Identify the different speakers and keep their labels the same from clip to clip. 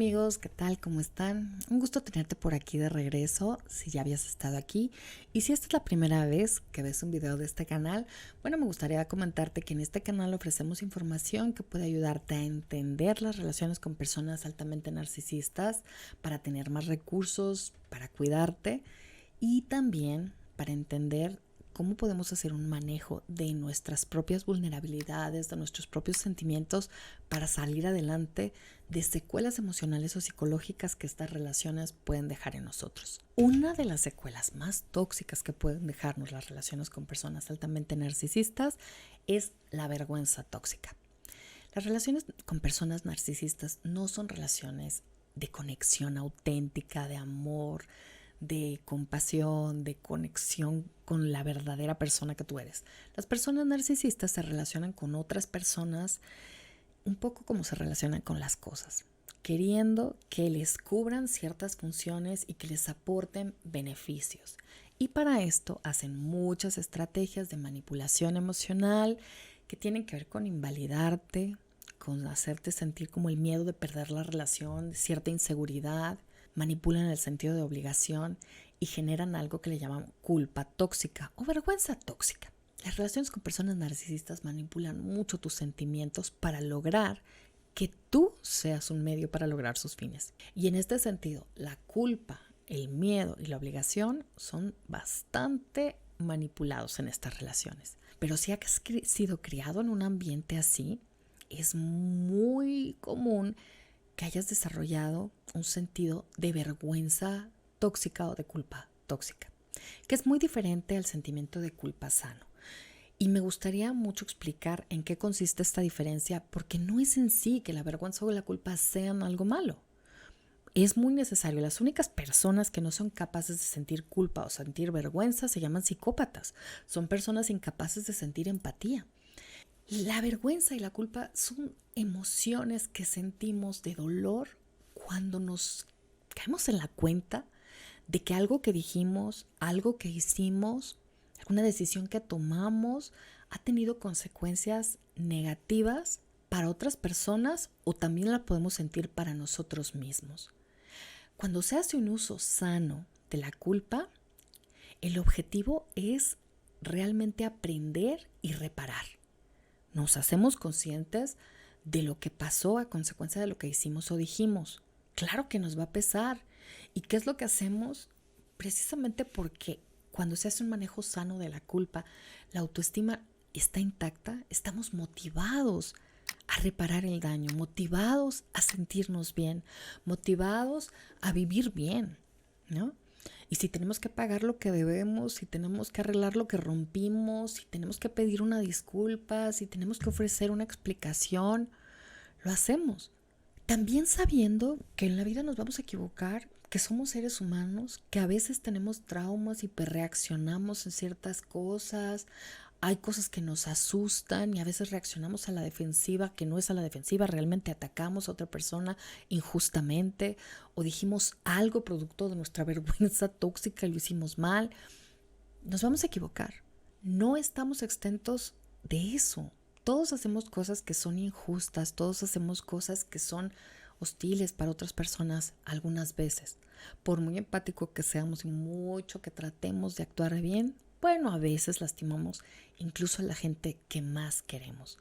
Speaker 1: amigos, ¿qué tal? ¿Cómo están? Un gusto tenerte por aquí de regreso, si ya habías estado aquí. Y si esta es la primera vez que ves un video de este canal, bueno, me gustaría comentarte que en este canal ofrecemos información que puede ayudarte a entender las relaciones con personas altamente narcisistas, para tener más recursos, para cuidarte y también para entender cómo podemos hacer un manejo de nuestras propias vulnerabilidades, de nuestros propios sentimientos para salir adelante de secuelas emocionales o psicológicas que estas relaciones pueden dejar en nosotros. Una de las secuelas más tóxicas que pueden dejarnos las relaciones con personas altamente narcisistas es la vergüenza tóxica. Las relaciones con personas narcisistas no son relaciones de conexión auténtica, de amor, de compasión, de conexión con la verdadera persona que tú eres. Las personas narcisistas se relacionan con otras personas un poco como se relacionan con las cosas, queriendo que les cubran ciertas funciones y que les aporten beneficios. Y para esto hacen muchas estrategias de manipulación emocional que tienen que ver con invalidarte, con hacerte sentir como el miedo de perder la relación, cierta inseguridad. Manipulan el sentido de obligación y generan algo que le llaman culpa tóxica o vergüenza tóxica. Las relaciones con personas narcisistas manipulan mucho tus sentimientos para lograr que tú seas un medio para lograr sus fines. Y en este sentido, la culpa, el miedo y la obligación son bastante manipulados en estas relaciones. Pero si has sido criado en un ambiente así, es muy común que hayas desarrollado un sentido de vergüenza tóxica o de culpa tóxica, que es muy diferente al sentimiento de culpa sano. Y me gustaría mucho explicar en qué consiste esta diferencia, porque no es en sí que la vergüenza o la culpa sean algo malo. Es muy necesario. Las únicas personas que no son capaces de sentir culpa o sentir vergüenza se llaman psicópatas. Son personas incapaces de sentir empatía. La vergüenza y la culpa son emociones que sentimos de dolor cuando nos caemos en la cuenta de que algo que dijimos, algo que hicimos, alguna decisión que tomamos ha tenido consecuencias negativas para otras personas o también la podemos sentir para nosotros mismos. Cuando se hace un uso sano de la culpa, el objetivo es realmente aprender y reparar. Nos hacemos conscientes de lo que pasó a consecuencia de lo que hicimos o dijimos. Claro que nos va a pesar. ¿Y qué es lo que hacemos? Precisamente porque cuando se hace un manejo sano de la culpa, la autoestima está intacta, estamos motivados a reparar el daño, motivados a sentirnos bien, motivados a vivir bien, ¿no? Y si tenemos que pagar lo que debemos, si tenemos que arreglar lo que rompimos, si tenemos que pedir una disculpa, si tenemos que ofrecer una explicación, lo hacemos. También sabiendo que en la vida nos vamos a equivocar, que somos seres humanos, que a veces tenemos traumas, hiperreaccionamos en ciertas cosas, hay cosas que nos asustan y a veces reaccionamos a la defensiva, que no es a la defensiva, realmente atacamos a otra persona injustamente o dijimos algo producto de nuestra vergüenza tóxica y lo hicimos mal. Nos vamos a equivocar. No estamos exentos de eso. Todos hacemos cosas que son injustas, todos hacemos cosas que son hostiles para otras personas algunas veces. Por muy empático que seamos y mucho que tratemos de actuar bien, bueno, a veces lastimamos incluso a la gente que más queremos.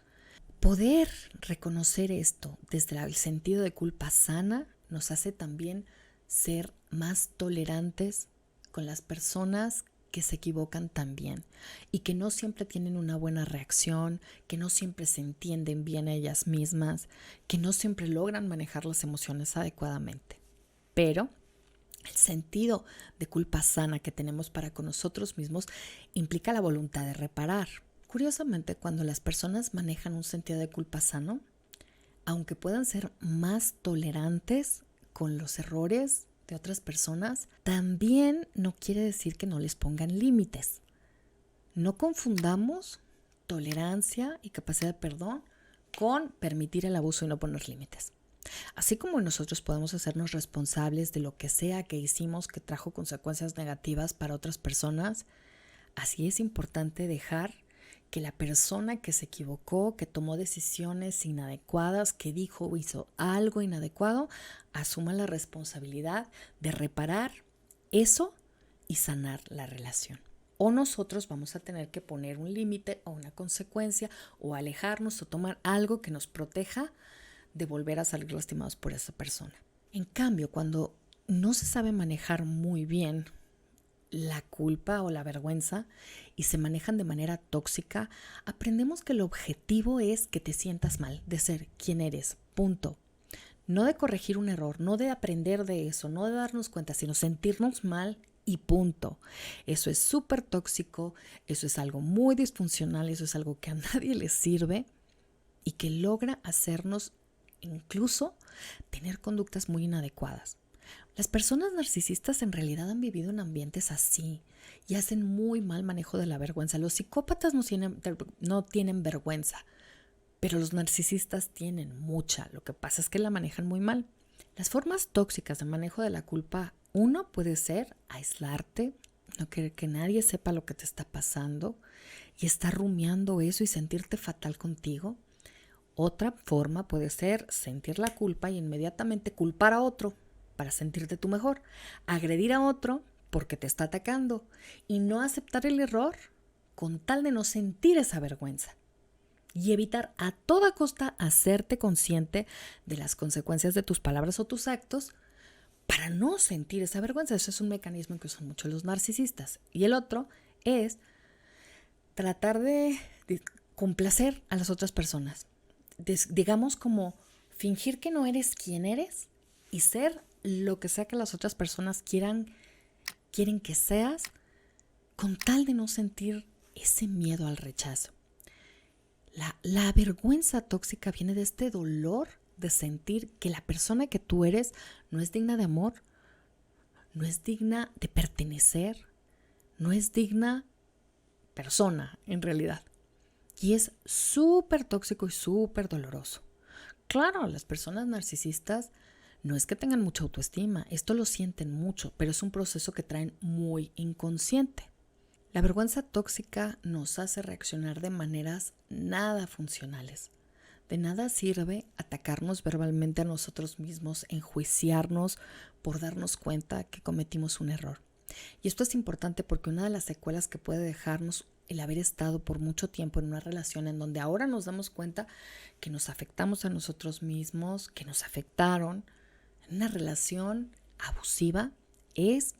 Speaker 1: Poder reconocer esto desde el sentido de culpa sana nos hace también ser más tolerantes con las personas que se equivocan también y que no siempre tienen una buena reacción, que no siempre se entienden bien a ellas mismas, que no siempre logran manejar las emociones adecuadamente. Pero el sentido de culpa sana que tenemos para con nosotros mismos implica la voluntad de reparar. Curiosamente, cuando las personas manejan un sentido de culpa sano, aunque puedan ser más tolerantes con los errores de otras personas, también no quiere decir que no les pongan límites. No confundamos tolerancia y capacidad de perdón con permitir el abuso y no poner límites. Así como nosotros podemos hacernos responsables de lo que sea que hicimos que trajo consecuencias negativas para otras personas, así es importante dejar que la persona que se equivocó, que tomó decisiones inadecuadas, que dijo o hizo algo inadecuado, asuma la responsabilidad de reparar eso y sanar la relación. O nosotros vamos a tener que poner un límite o una consecuencia o alejarnos o tomar algo que nos proteja de volver a salir lastimados por esa persona. En cambio, cuando no se sabe manejar muy bien la culpa o la vergüenza y se manejan de manera tóxica, aprendemos que el objetivo es que te sientas mal, de ser quien eres, punto. No de corregir un error, no de aprender de eso, no de darnos cuenta, sino sentirnos mal y punto. Eso es súper tóxico, eso es algo muy disfuncional, eso es algo que a nadie le sirve y que logra hacernos incluso tener conductas muy inadecuadas. Las personas narcisistas en realidad han vivido en ambientes así y hacen muy mal manejo de la vergüenza. Los psicópatas no tienen vergüenza, pero los narcisistas tienen mucha. Lo que pasa es que la manejan muy mal. Las formas tóxicas de manejo de la culpa, uno puede ser aislarte, no querer que nadie sepa lo que te está pasando y estar rumiando eso y sentirte fatal contigo. Otra forma puede ser sentir la culpa y inmediatamente culpar a otro para sentirte tú mejor, agredir a otro porque te está atacando y no aceptar el error con tal de no sentir esa vergüenza y evitar a toda costa hacerte consciente de las consecuencias de tus palabras o tus actos para no sentir esa vergüenza. Eso es un mecanismo que usan mucho los narcisistas. Y el otro es tratar de complacer a las otras personas. Digamos como fingir que no eres quien eres y ser lo que sea que las otras personas quieren que seas con tal de no sentir ese miedo al rechazo. La vergüenza tóxica viene de este dolor de sentir que la persona que tú eres no es digna de amor, no es digna de pertenecer, no es digna persona en realidad. Y es súper tóxico y súper doloroso. Claro, las personas narcisistas no es que tengan mucha autoestima, esto lo sienten mucho, pero es un proceso que traen muy inconsciente. La vergüenza tóxica nos hace reaccionar de maneras nada funcionales. De nada sirve atacarnos verbalmente a nosotros mismos, enjuiciarnos por darnos cuenta que cometimos un error. Y esto es importante porque una de las secuelas que puede dejarnos el haber estado por mucho tiempo en una relación en donde ahora nos damos cuenta que nos afectamos a nosotros mismos, que nos afectaron, en una relación abusiva, es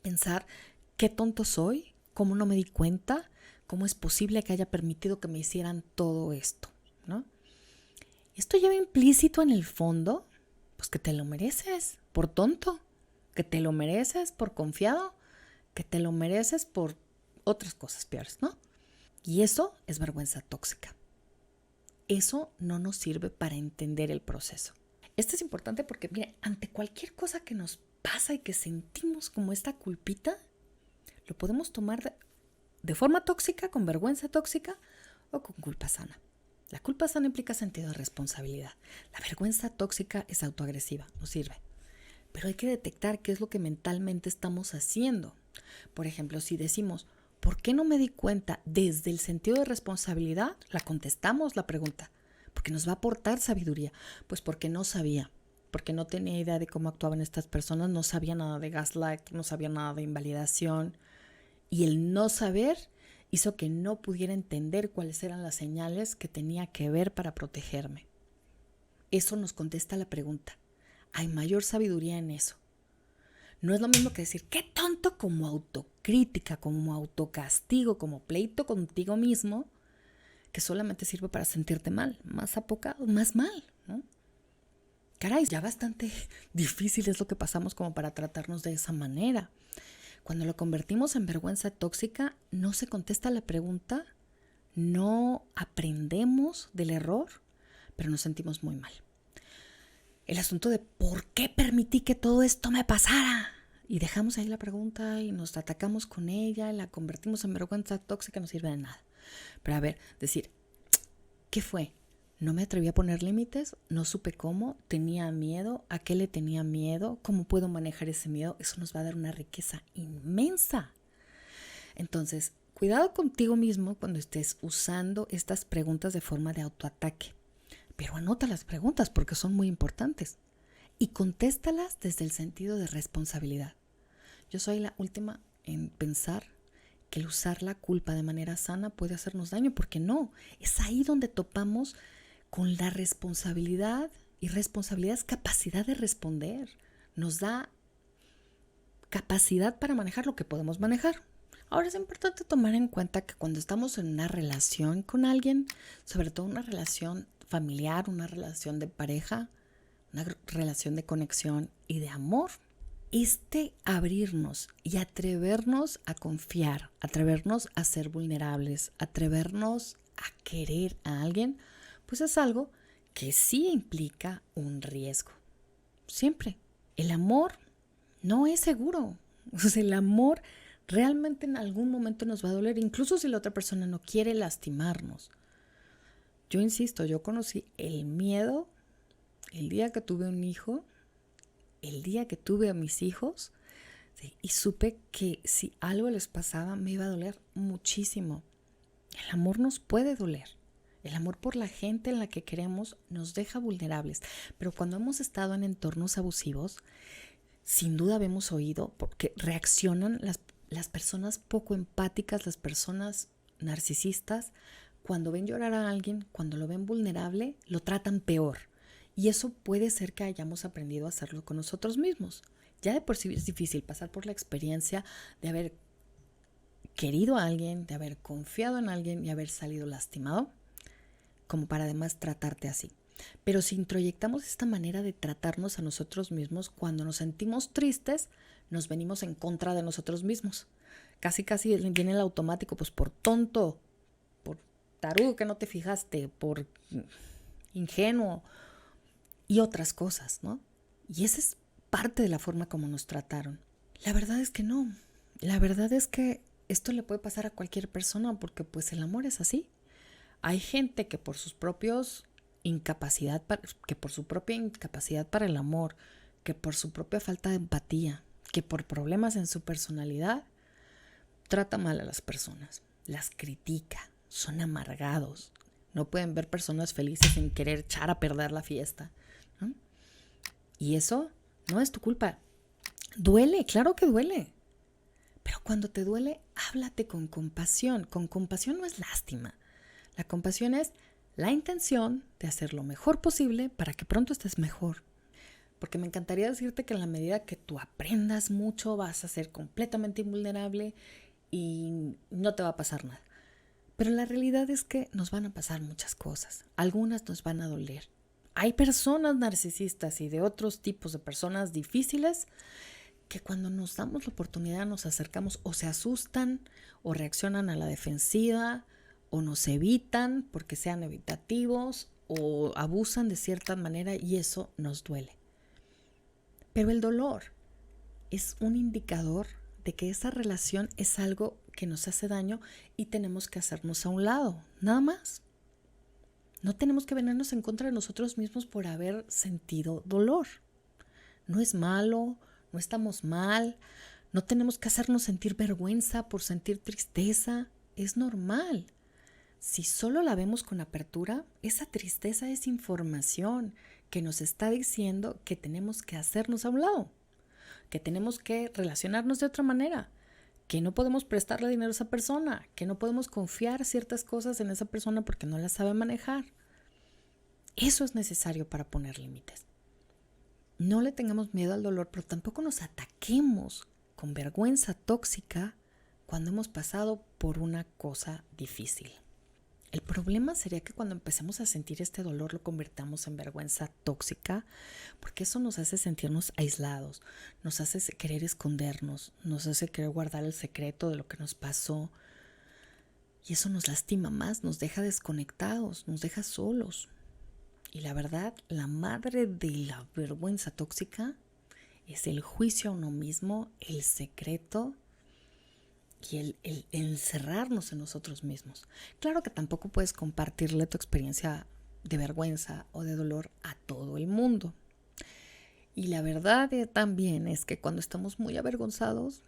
Speaker 1: pensar qué tonto soy, cómo no me di cuenta, cómo es posible que haya permitido que me hicieran todo esto, ¿no? Esto lleva implícito en el fondo, pues que te lo mereces por tonto, que te lo mereces por confiado, que te lo mereces por otras cosas peores, ¿no? Y eso es vergüenza tóxica. Eso no nos sirve para entender el proceso. Esto es importante porque, mire, ante cualquier cosa que nos pasa y que sentimos como esta culpita, lo podemos tomar de forma tóxica, con vergüenza tóxica o con culpa sana. La culpa sana implica sentido de responsabilidad. La vergüenza tóxica es autoagresiva, no sirve. Pero hay que detectar qué es lo que mentalmente estamos haciendo. Por ejemplo, si decimos, ¿por qué no me di cuenta desde el sentido de responsabilidad? La contestamos la pregunta, porque nos va a aportar sabiduría. Pues porque no sabía, porque no tenía idea de cómo actuaban estas personas, no sabía nada de gaslight, no sabía nada de invalidación. Y el no saber hizo que no pudiera entender cuáles eran las señales que tenía que ver para protegerme. Eso nos contesta la pregunta. Hay mayor sabiduría en eso. No es lo mismo que decir, qué tonto, como autocrítica, como autocastigo, como pleito contigo mismo, que solamente sirve para sentirte mal, más apocado, más mal, ¿no? Caray, ya bastante difícil es lo que pasamos como para tratarnos de esa manera. Cuando lo convertimos en vergüenza tóxica, no se contesta la pregunta, no aprendemos del error, pero nos sentimos muy mal. El asunto de ¿por qué permití que todo esto me pasara? Y dejamos ahí la pregunta y nos atacamos con ella y la convertimos en vergüenza tóxica, no sirve de nada. Pero a ver, decir, ¿qué fue? No me atreví a poner límites, no supe cómo, tenía miedo, ¿a qué le tenía miedo? ¿Cómo puedo manejar ese miedo? Eso nos va a dar una riqueza inmensa. Entonces, Cuidado contigo mismo cuando estés usando estas preguntas de forma de autoataque, pero anota las preguntas porque son muy importantes y contéstalas desde el sentido de responsabilidad. Yo soy la última en pensar que el usar la culpa de manera sana puede hacernos daño, porque no, es ahí donde topamos con la responsabilidad, y responsabilidad es capacidad de responder, nos da capacidad para manejar lo que podemos manejar. Ahora es importante tomar en cuenta que cuando estamos en una relación con alguien, sobre todo una relación familiar, una relación de pareja, una relación de conexión y de amor, abrirnos y atrevernos a confiar, atrevernos a ser vulnerables, atrevernos a querer a alguien, pues es algo que sí implica un riesgo. Siempre. El amor no es seguro. O sea, el amor realmente en algún momento nos va a doler, incluso si la otra persona no quiere lastimarnos. Yo insisto, yo conocí el miedo el día que tuve un hijo, el día que tuve a mis hijos, sí, y supe que si algo les pasaba me iba a doler muchísimo. El amor nos puede doler. El amor por la gente en la que queremos nos deja vulnerables. Pero cuando hemos estado en entornos abusivos, sin duda hemos oído porque reaccionan las personas poco empáticas, las personas narcisistas, cuando ven llorar a alguien, cuando lo ven vulnerable, lo tratan peor. Y eso puede ser que hayamos aprendido a hacerlo con nosotros mismos. Ya de por sí es difícil pasar por la experiencia de haber querido a alguien, de haber confiado en alguien y haber salido lastimado, como para además tratarte así. Pero si introyectamos esta manera de tratarnos a nosotros mismos, cuando nos sentimos tristes, nos venimos en contra de nosotros mismos. Casi viene el automático, pues por tonto, por tarugo que no te fijaste, por ingenuo y otras cosas, ¿no? Y esa es parte de la forma como nos trataron. La verdad es que no. La verdad es que esto le puede pasar a cualquier persona porque pues el amor es así. Hay gente que por sus propios que por su propia incapacidad para el amor, que por su propia falta de empatía, que por problemas en su personalidad, trata mal a las personas, las critica, son amargados, no pueden ver personas felices sin querer echar a perder la fiesta, ¿no? Y eso no es tu culpa. Duele, claro que duele. Pero cuando te duele, háblate con compasión. Con compasión no es lástima. La compasión es la intención de hacer lo mejor posible para que pronto estés mejor. Porque me encantaría decirte que en la medida que tú aprendas mucho vas a ser completamente invulnerable y no te va a pasar nada. Pero la realidad es que nos van a pasar muchas cosas. Algunas nos van a doler. Hay personas narcisistas y de otros tipos de personas difíciles que cuando nos damos la oportunidad nos acercamos o se asustan o reaccionan a la defensiva o nos evitan porque sean evitativos o abusan de cierta manera y eso nos duele. Pero el dolor es un indicador de que esa relación es algo que nos hace daño y tenemos que hacernos a un lado, nada más. No tenemos que venirnos en contra de nosotros mismos por haber sentido dolor. No es malo, no estamos mal, no tenemos que hacernos sentir vergüenza por sentir tristeza, es normal. Si solo la vemos con apertura, esa tristeza es información que nos está diciendo que tenemos que hacernos a un lado, que tenemos que relacionarnos de otra manera, que no podemos prestarle dinero a esa persona, que no podemos confiar ciertas cosas en esa persona porque no las sabe manejar. Eso es necesario para poner límites. No le tengamos miedo al dolor, pero tampoco nos ataquemos con vergüenza tóxica cuando hemos pasado por una cosa difícil. El problema sería que cuando empecemos a sentir este dolor lo convirtamos en vergüenza tóxica, porque eso nos hace sentirnos aislados, nos hace querer escondernos, nos hace querer guardar el secreto de lo que nos pasó. Y eso nos lastima más, nos deja desconectados, nos deja solos. Y la verdad, la madre de la vergüenza tóxica es el juicio a uno mismo, el secreto y el encerrarnos en nosotros mismos. Claro que tampoco puedes compartirle tu experiencia de vergüenza o de dolor a todo el mundo. Y la verdad también es que cuando estamos muy avergonzados,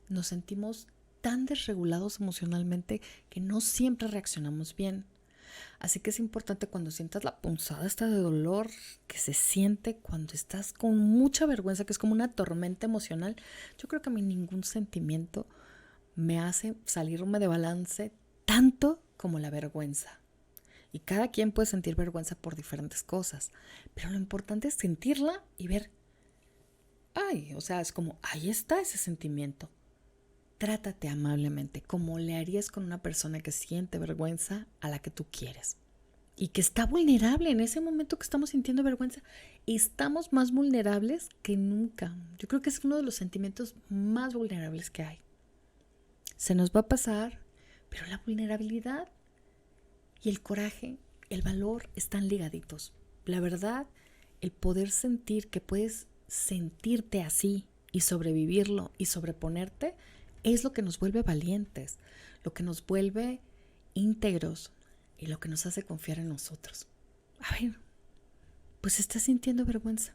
Speaker 1: nos sentimos tan desregulados emocionalmente que no siempre reaccionamos bien. Así que es importante cuando sientas la punzada esta de dolor que se siente cuando estás con mucha vergüenza, que es como una tormenta emocional. Yo creo que a mí ningún sentimiento me hace salirme de balance tanto como la vergüenza. Y cada quien puede sentir vergüenza por diferentes cosas, pero lo importante es sentirla y ver, es como, ahí está ese sentimiento. Trátate amablemente, como le harías con una persona que siente vergüenza a la que tú quieres y que está vulnerable en ese momento que estamos sintiendo vergüenza. Estamos más vulnerables que nunca. Yo creo que es uno de los sentimientos más vulnerables que hay. Se nos va a pasar, pero la vulnerabilidad y el coraje, el valor están ligaditos. La verdad, el poder sentir que puedes sentirte así y sobrevivirlo y sobreponerte es lo que nos vuelve valientes, lo que nos vuelve íntegros y lo que nos hace confiar en nosotros. A ver, pues estás sintiendo vergüenza.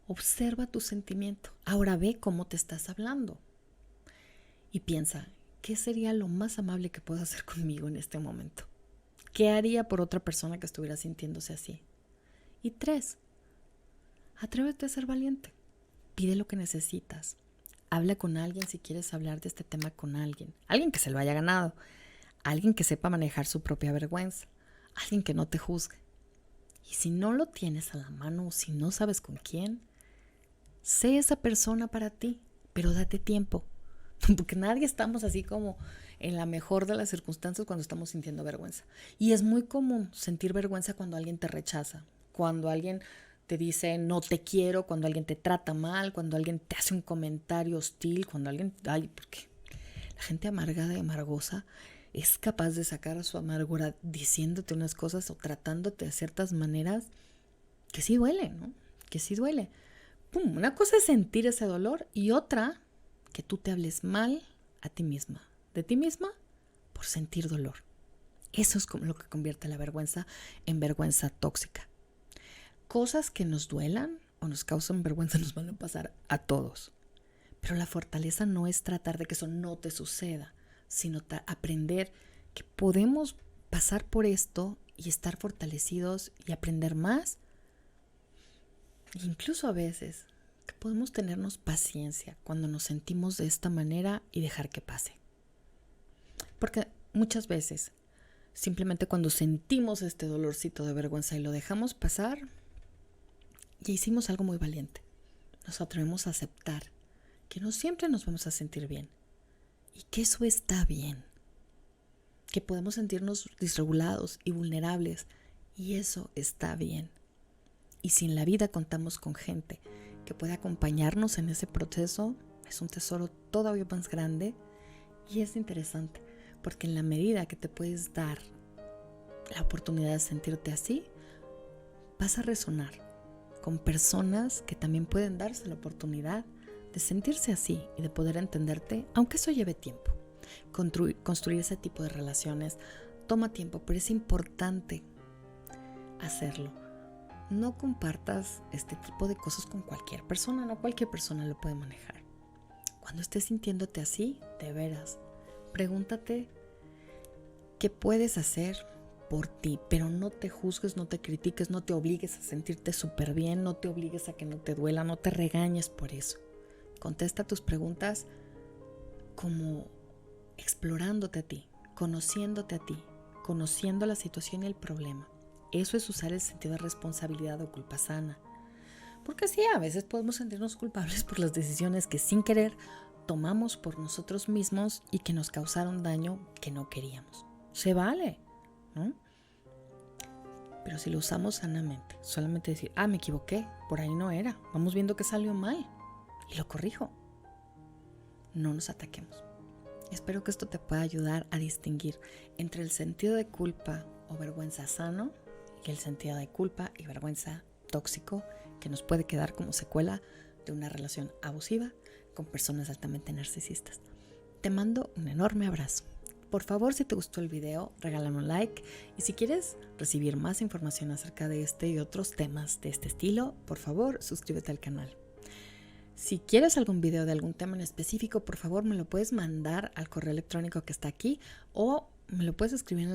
Speaker 1: Observa tu sentimiento. Ahora ve cómo te estás hablando. Y piensa, ¿qué sería lo más amable que puedo hacer conmigo en este momento? ¿Qué haría por otra persona que estuviera sintiéndose así? Y 3, atrévete a ser valiente. Pide lo que necesitas. Habla con alguien si quieres hablar de este tema con alguien. Alguien que se lo haya ganado. Alguien que sepa manejar su propia vergüenza. Alguien que no te juzgue. Y si no lo tienes a la mano o si no sabes con quién, sé esa persona para ti, pero date tiempo. Porque nadie estamos así como en la mejor de las circunstancias cuando estamos sintiendo vergüenza. Y es muy común sentir vergüenza cuando alguien te rechaza, cuando alguien te dice no te quiero, cuando alguien te trata mal, cuando alguien te hace un comentario hostil, cuando alguien... porque la gente amargada y amargosa es capaz de sacar su amargura diciéndote unas cosas o tratándote de ciertas maneras que sí duele, ¿no? Que sí duele. ¡Pum! Una cosa es sentir ese dolor y otra, que tú te hables mal a ti misma, de ti misma, por sentir dolor. Eso es lo que convierte la vergüenza en vergüenza tóxica. Cosas que nos duelan o nos causan vergüenza nos van a pasar a todos. Pero la fortaleza no es tratar de que eso no te suceda, sino aprender que podemos pasar por esto y estar fortalecidos y aprender más. Incluso a veces que podemos tenernos paciencia cuando nos sentimos de esta manera y dejar que pase. Porque muchas veces, simplemente cuando sentimos este dolorcito de vergüenza y lo dejamos pasar, ya hicimos algo muy valiente. Nos atrevemos a aceptar que no siempre nos vamos a sentir bien y que eso está bien. Que podemos sentirnos disregulados y vulnerables y eso está bien. Y si en la vida contamos con gente que puede acompañarnos en ese proceso, es un tesoro todavía más grande y es interesante porque en la medida que te puedes dar la oportunidad de sentirte así, vas a resonar con personas que también pueden darse la oportunidad de sentirse así y de poder entenderte, aunque eso lleve tiempo. Construir ese tipo de relaciones toma tiempo, pero es importante hacerlo. No compartas este tipo de cosas con cualquier persona, no cualquier persona lo puede manejar. Cuando estés sintiéndote así, de veras, pregúntate qué puedes hacer por ti, pero no te juzgues, no te critiques, no te obligues a sentirte súper bien, no te obligues a que no te duela, no te regañes por eso. Contesta tus preguntas como explorándote a ti, conociéndote a ti, conociendo la situación y el problema. Eso es usar el sentido de responsabilidad o culpa sana. Porque sí, a veces podemos sentirnos culpables por las decisiones que sin querer tomamos por nosotros mismos y que nos causaron daño que no queríamos. Se vale, ¿no? Pero si lo usamos sanamente, solamente decir, me equivoqué, por ahí no era, vamos viendo que salió mal y lo corrijo. No nos ataquemos. Espero que esto te pueda ayudar a distinguir entre el sentido de culpa o vergüenza sano y el sentido de culpa y vergüenza tóxico que nos puede quedar como secuela de una relación abusiva con personas altamente narcisistas. Te mando un enorme abrazo. Por favor, si te gustó el video, regálame un like y si quieres recibir más información acerca de este y otros temas de este estilo, por favor, suscríbete al canal. Si quieres algún video de algún tema en específico, por favor me lo puedes mandar al correo electrónico que está aquí o me lo puedes escribir en